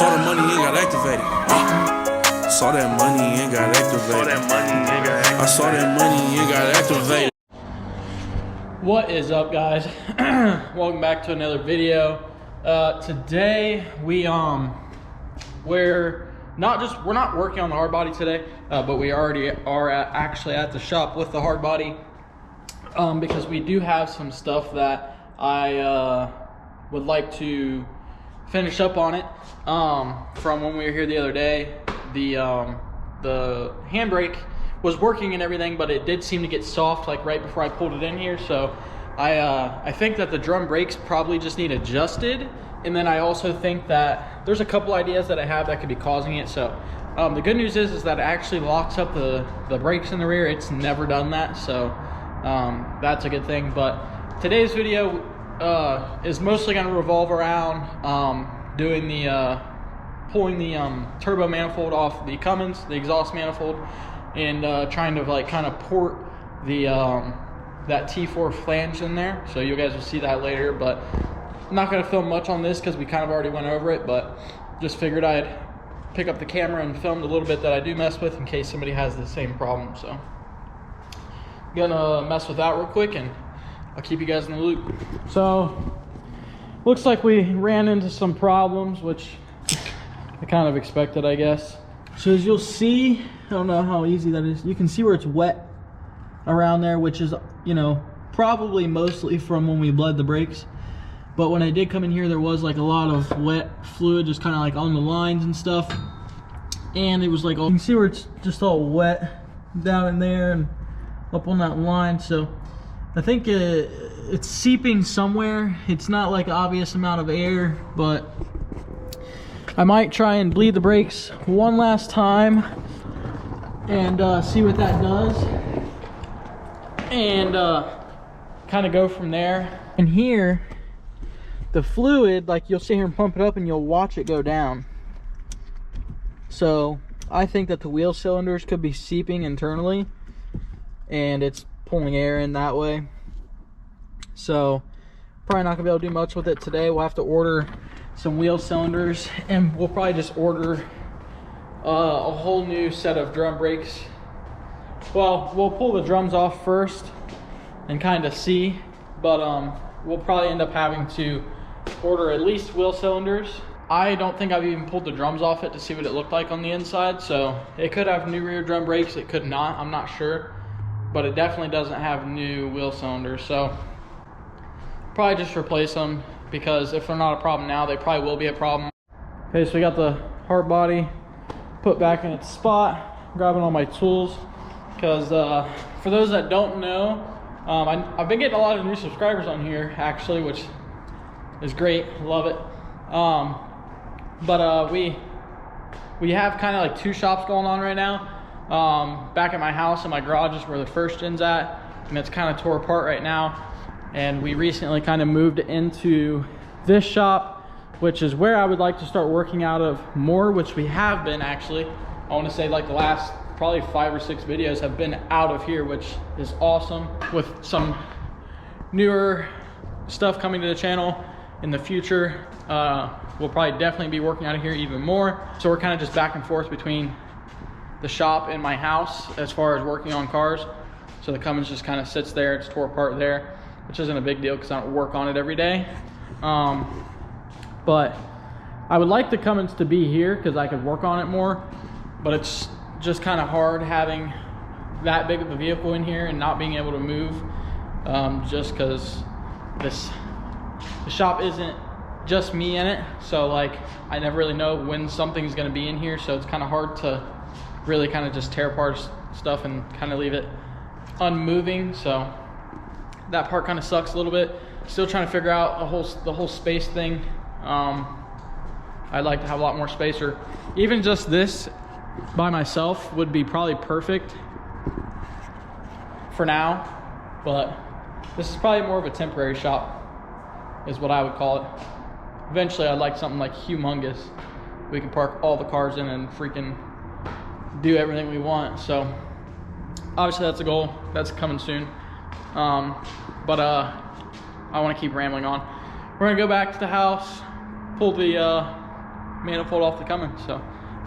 Saw the money and got activated. Saw that money and got activated. I saw that money and got activated. What is up, guys? Welcome back to another video. Today we're not working on the hard body today, but we already are actually at the shop with the hard body, because we do have some stuff that I would like to finish up on it. From when we were here the other day, the handbrake was working and everything, but it did seem to get soft like right before I pulled it in here. So I think that the drum brakes probably just need adjusted. And then I also think that there's a couple ideas that I have that could be causing it. So the good news is that it actually locks up the brakes in the rear. It's never done that, so that's a good thing. But today's video is mostly going to revolve around doing the pulling the turbo manifold off the Cummins, the exhaust manifold, and trying to like kind of port the that T4 flange in there. So you guys will see that later, but I'm not going to film much on this because we kind of already went over it, but just figured I'd pick up the camera and film a little bit that I do mess with in case somebody has the same problem. So I'm gonna mess with that real quick and I'll keep you guys in the loop. So looks like we ran into some problems, which I kind of expected, I guess. So as you'll see, I don't know how easy that is, you can see where it's wet around there, which is, you know, probably mostly from when we bled the brakes. But when I did come in here, there was like a lot of wet fluid just kind of like on the lines and stuff, and it was like, you can see where it's just all wet down in there and up on that line. So I think it's seeping somewhere. It's not like an obvious amount of air, but I might try and bleed the brakes one last time and see what that does, and kind of go from there. And here, the fluid, like you'll sit here and pump it up and you'll watch it go down. So I think that the wheel cylinders could be seeping internally and it's pulling air in that way. So probably not gonna be able to do much with it today. We'll have to order some wheel cylinders, and we'll probably just order a whole new set of drum brakes. Well, we'll pull the drums off first and kind of see, but we'll probably end up having to order at least wheel cylinders. I don't think I've even pulled the drums off it to see what it looked like on the inside, so it could have new rear drum brakes, it could not, I'm not sure, but it definitely doesn't have new wheel cylinders. So probably just replace them, because if they're not a problem now, they probably will be a problem. Okay, so we got the hard body put back in its spot, grabbing all my tools, because for those that don't know, I've been getting a lot of new subscribers on here actually, which is great, love it. But we have kind of like two shops going on right now. Back at my house and my garage is where the first gen's at, and it's kind of tore apart right now. And we recently kind of moved into this shop, which is where I would like to start working out of more, which we have been actually. I want to say like the last probably 5 or 6 videos have been out of here, which is awesome, with some newer stuff coming to the channel in the future. We'll probably definitely be working out of here even more. So we're kind of just back and forth between the shop and my house as far as working on cars. So the Cummins just kind of sits there, it's tore apart there, which isn't a big deal because I don't work on it every day. But I would like the Cummins to be here because I could work on it more, but it's just kind of hard having that big of a vehicle in here and not being able to move, just because the shop isn't just me in it. So like I never really know when something's going to be in here, so it's kind of hard to really kind of just tear apart stuff and kind of leave it unmoving. So that part kind of sucks a little bit. Still trying to figure out the whole space thing. I'd like to have a lot more space, or even just this by myself would be probably perfect for now, but this is probably more of a temporary shop is what I would call it. Eventually I'd like something like humongous. We can park all the cars in and freaking do everything we want. So obviously that's a goal, that's coming soon. But I want to keep rambling on. We're gonna go back to the house, pull the manifold off the Cummins. So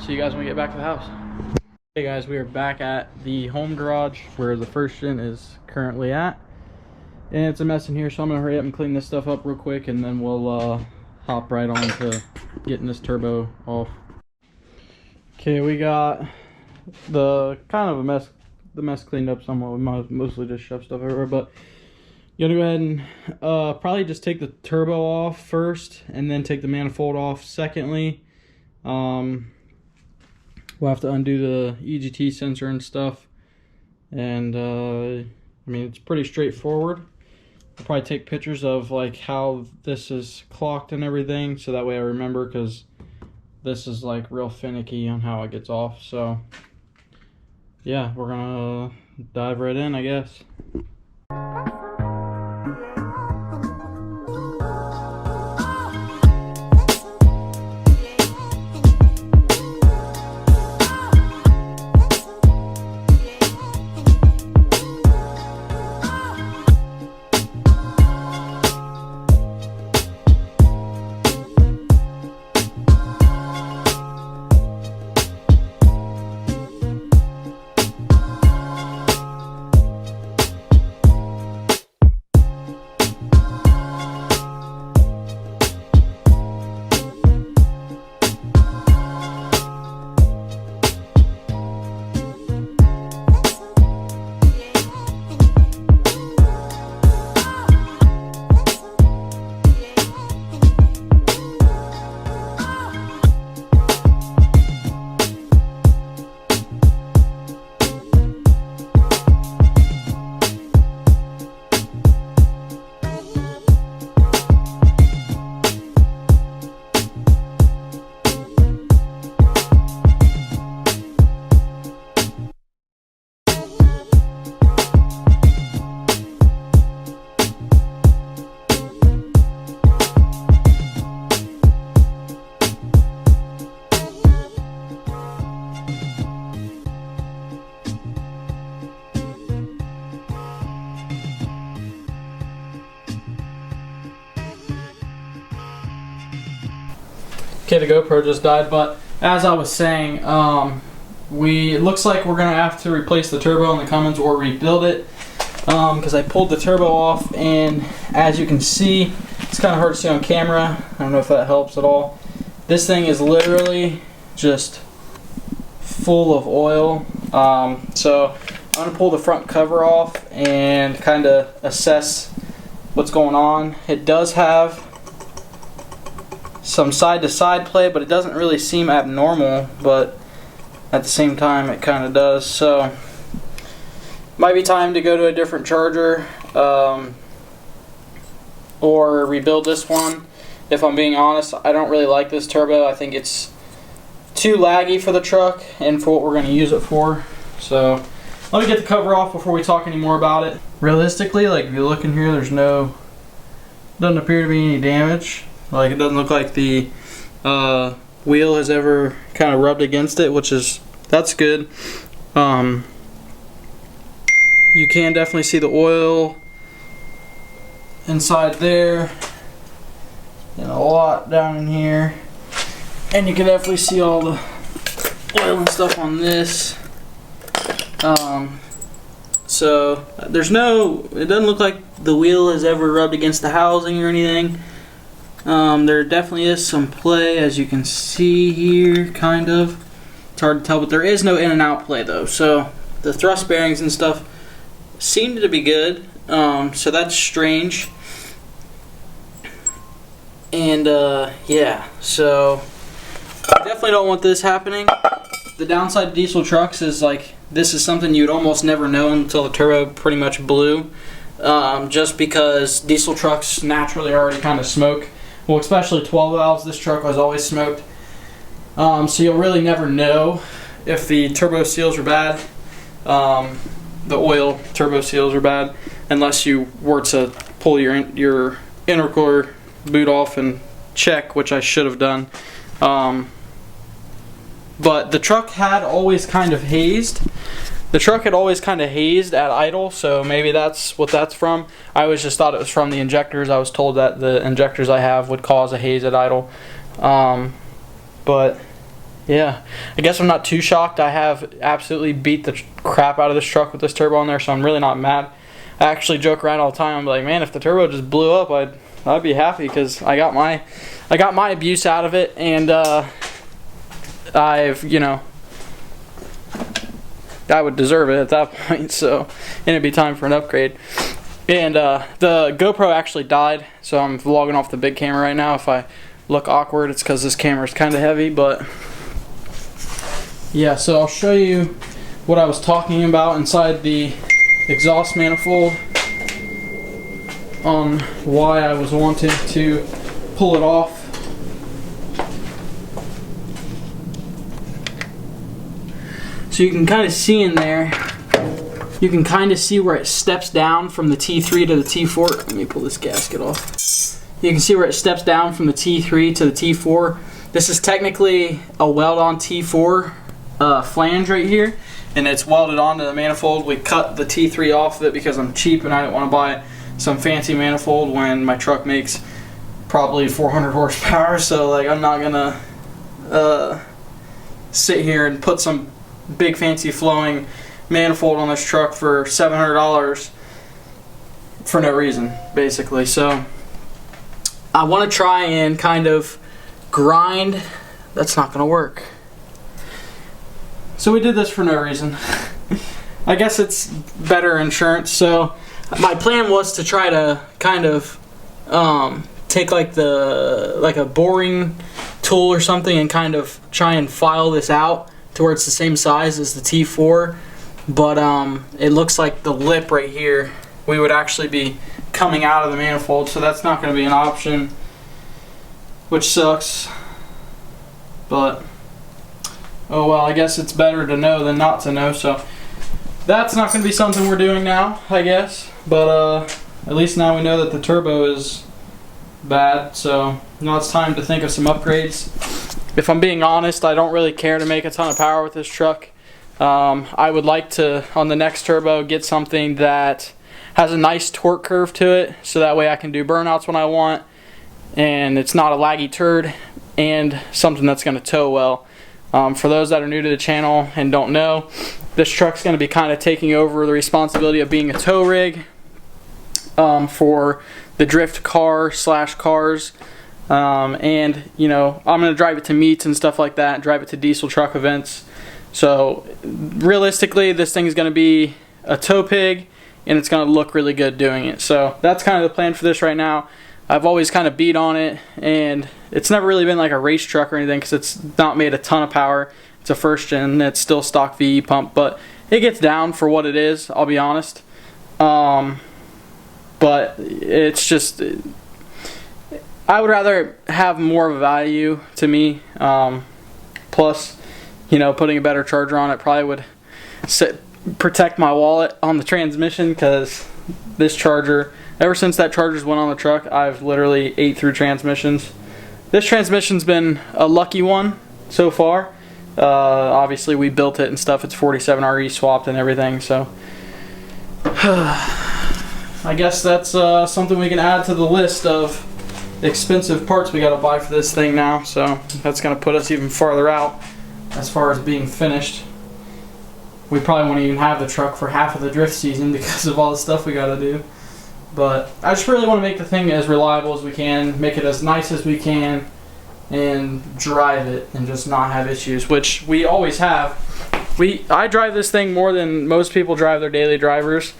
see you guys when we get back to the house. Hey guys, we are back at the home garage where the first gen is currently at. And it's a mess in here, so I'm gonna hurry up and clean this stuff up real quick, and then we'll hop right on to getting this turbo off. Okay, we got the kind of the mess cleaned up somewhat. We mostly just shove stuff everywhere, but you gotta go ahead and probably just take the turbo off first, and then take the manifold off secondly. We'll have to undo the EGT sensor and stuff, and I mean, it's pretty straightforward. I'll probably take pictures of like how this is clocked and everything, so that way I remember, because this is like real finicky on how it gets off. So yeah, we're gonna dive right in, I guess. Okay, the GoPro just died, but as I was saying, it looks like we're gonna have to replace the turbo on the Cummins or rebuild it, because I pulled the turbo off, and as you can see, it's kind of hard to see on camera. I don't know if that helps at all. This thing is literally just full of oil. So I'm gonna pull the front cover off and kind of assess what's going on. It does have some side-to-side play, but it doesn't really seem abnormal, but at the same time it kind of does. So might be time to go to a different charger, or rebuild this one. If I'm being honest, I don't really like this turbo. I think it's too laggy for the truck and for what we're going to use it for. So let me get the cover off before we talk any more about it. Realistically, like if you look in here, doesn't appear to be any damage. Like, it doesn't look like the wheel has ever kind of rubbed against it, that's good. You can definitely see the oil inside there, and a lot down in here, and you can definitely see all the oil and stuff on this. So it doesn't look like the wheel has ever rubbed against the housing or anything. There definitely is some play, as you can see here, kind of. It's hard to tell, but there is no in and out play though. So the thrust bearings and stuff seem to be good. So that's strange. And yeah, so I definitely don't want this happening. The downside of diesel trucks is like, this is something you'd almost never know until the turbo pretty much blew. Just because diesel trucks naturally already kind of smoke. Well, especially 12 valves, this truck was always smoked. So you'll really never know if the turbo seals are bad, the oil turbo seals are bad, unless you were to pull your intercooler boot off and check, which I should have done. But the truck had always kind of hazed. The truck had always kind of hazed at idle, so maybe that's what that's from. I always just thought it was from the injectors. I was told that the injectors I have would cause a haze at idle. But yeah, I guess I'm not too shocked. I have absolutely beat the crap out of this truck with this turbo on there, so I'm really not mad. I actually joke around all the time. I'm like, man, if the turbo just blew up, I'd be happy because I got my abuse out of it, and I've, you know, I would deserve it at that point. So, and it'd be time for an upgrade. And the GoPro actually died, so I'm vlogging off the big camera right now. If I look awkward, it's because this camera is kind of heavy, but yeah. So I'll show you what I was talking about inside the exhaust manifold on why I was wanting to pull it off. So you can kind of see in there, you can kind of see where it steps down from the T3 to the T4. Let me pull this gasket off. You can see where it steps down from the T3 to the T4. This is technically a weld-on T4 flange right here, and it's welded onto the manifold. We cut the T3 off of it because I'm cheap and I didn't want to buy some fancy manifold when my truck makes probably 400 horsepower. So like, I'm not gonna sit here and put some big fancy flowing manifold on this truck for $700 for no reason, basically. So I want to try and kind of grind. That's not gonna work. So we did this for no reason. I guess it's better insurance. So my plan was to try to kind of take like a boring tool or something and kind of try and file this out to where it's the same size as the T4, but it looks like the lip right here, we would actually be coming out of the manifold, so that's not going to be an option, which sucks. But oh well, I guess it's better to know than not to know. So that's not going to be something we're doing now, I guess. But at least now we know that the turbo is bad. So now it's time to think of some upgrades. If I'm being honest, I don't really care to make a ton of power with this truck. I would like to, on the next turbo, get something that has a nice torque curve to it, so that way I can do burnouts when I want, and it's not a laggy turd, and something that's going to tow well. For those that are new to the channel and don't know, this truck's going to be kind of taking over the responsibility of being a tow rig for the drift car / cars. And you know, I'm going to drive it to meets and stuff like that, drive it to diesel truck events. So realistically, this thing is going to be a tow pig, and it's going to look really good doing it. So that's kind of the plan for this right now. I've always kind of beat on it, and it's never really been like a race truck or anything because it's not made a ton of power. It's a first gen, it's still stock VE pump, but it gets down for what it is, I'll be honest. But it's just, I would rather have more of a value to me. Plus, you know, putting a better charger on it probably would protect my wallet on the transmission, because this charger, ever since that charger's went on the truck, I've literally ate through transmissions. This transmission's been a lucky one so far. Obviously we built it and stuff. It's 47RE swapped and everything, so I guess that's something we can add to the list of expensive parts we gotta buy for this thing now. So that's gonna put us even farther out as far as being finished. We probably won't even have the truck for half of the drift season because of all the stuff we gotta do. But I just really want to make the thing as reliable as we can, make it as nice as we can, and drive it and just not have issues, which we always have. I drive this thing more than most people drive their daily drivers,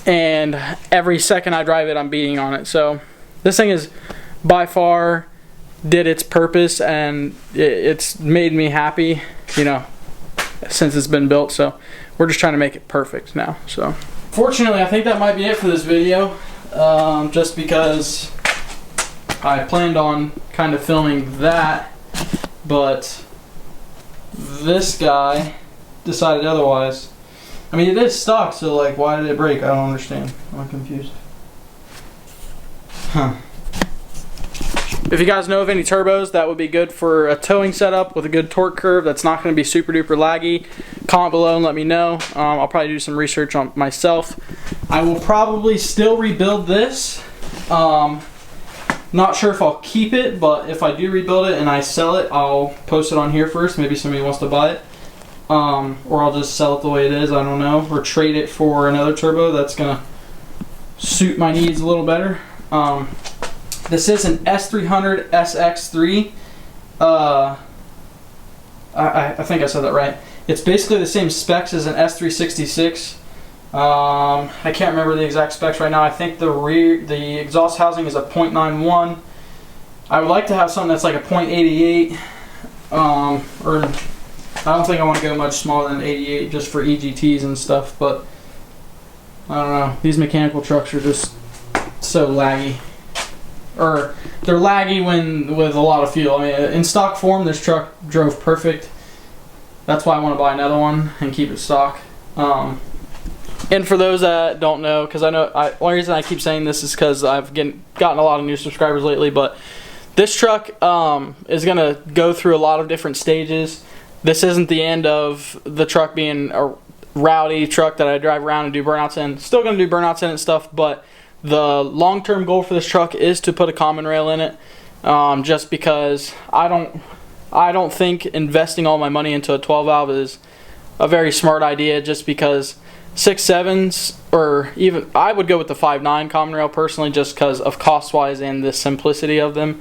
and every second I drive it I'm beating on it. So this thing is by far did its purpose, and it's made me happy, you know, since it's been built. So we're just trying to make it perfect now. So fortunately, I think that might be it for this video, just because I planned on kind of filming that, but this guy decided otherwise. I mean, it is stock, so like, why did it break? I don't understand. I'm confused. Huh. If you guys know of any turbos that would be good for a towing setup with a good torque curve that's not going to be super duper laggy, comment below and let me know. I'll probably do some research on myself. I will probably still rebuild this, Not sure if I'll keep it, but if I do rebuild it and I sell it, I'll post it on here first. Maybe somebody wants to buy it. Or I'll just sell it the way it is, I don't know. Or trade it for another turbo that's going to suit my needs a little better. This is an S300 SX3. I think I said that right. It's basically the same specs as an S366. I can't remember the exact specs right now. I think the exhaust housing is a 0.91. I would like to have something that's like a 0.88. Or I don't think I want to go much smaller than 88 just for EGTs and stuff. But I don't know. These mechanical trucks are just so laggy. Or they're laggy with a lot of fuel. I mean, in stock form, this truck drove perfect. That's why I want to buy another one and keep it stock. And for those that don't know, because I know, one reason I keep saying this is because I've gotten a lot of new subscribers lately, but this truck is going to go through a lot of different stages. This isn't the end of the truck being a rowdy truck that I drive around and do burnouts in. Still going to do burnouts in and stuff, but the long-term goal for this truck is to put a common rail in it, just because I don't think investing all my money into a 12 valve is a very smart idea, just because 6.7s, or even I would go with the 5.9 common rail personally, just because of cost-wise and the simplicity of them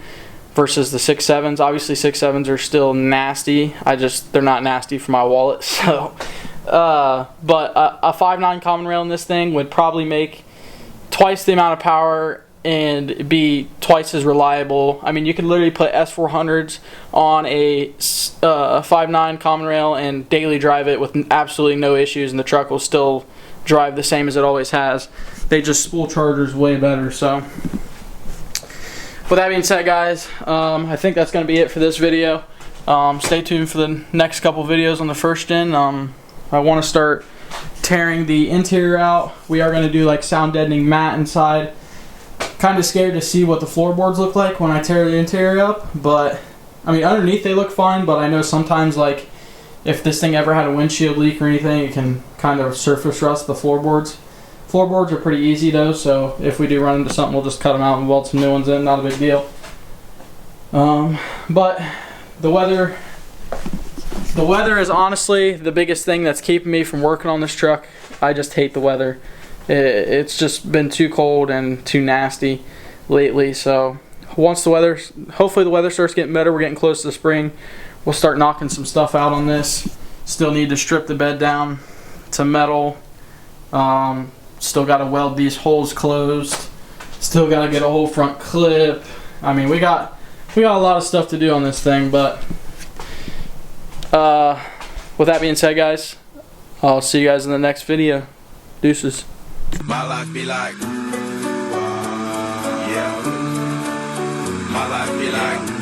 versus the 6.7s. Obviously 6.7s are still nasty. They're not nasty for my wallet. So but a 5.9 common rail in this thing would probably make twice the amount of power and be twice as reliable. I mean, you could literally put S400s on a 5.9 common rail and daily drive it with absolutely no issues, and the truck will still drive the same as it always has. They just spool chargers way better. So with that being said, guys, I think that's going to be it for this video. Stay tuned for the next couple videos on the first gen. I want to start tearing the interior out. We are going to do like sound deadening mat inside. Kind of scared to see what the floorboards look like when I tear the interior up, but I mean, underneath they look fine, but I know sometimes, like, if this thing ever had a windshield leak or anything, it can kind of surface rust the floorboards. Floorboards are pretty easy though, so if we do run into something, we'll just cut them out and weld some new ones in. Not a big deal. But the weather is honestly the biggest thing that's keeping me from working on this truck. I just hate the weather. It's just been too cold and too nasty lately. So once hopefully the weather starts getting better, we're getting close to the spring, we'll start knocking some stuff out on this. Still need to strip the bed down to metal. Still got to weld these holes closed. Still got to get a whole front clip. I mean, we got a lot of stuff to do on this thing, but with that being said, guys, I'll see you guys in the next video. Deuces. My life be like, yeah. My life be like.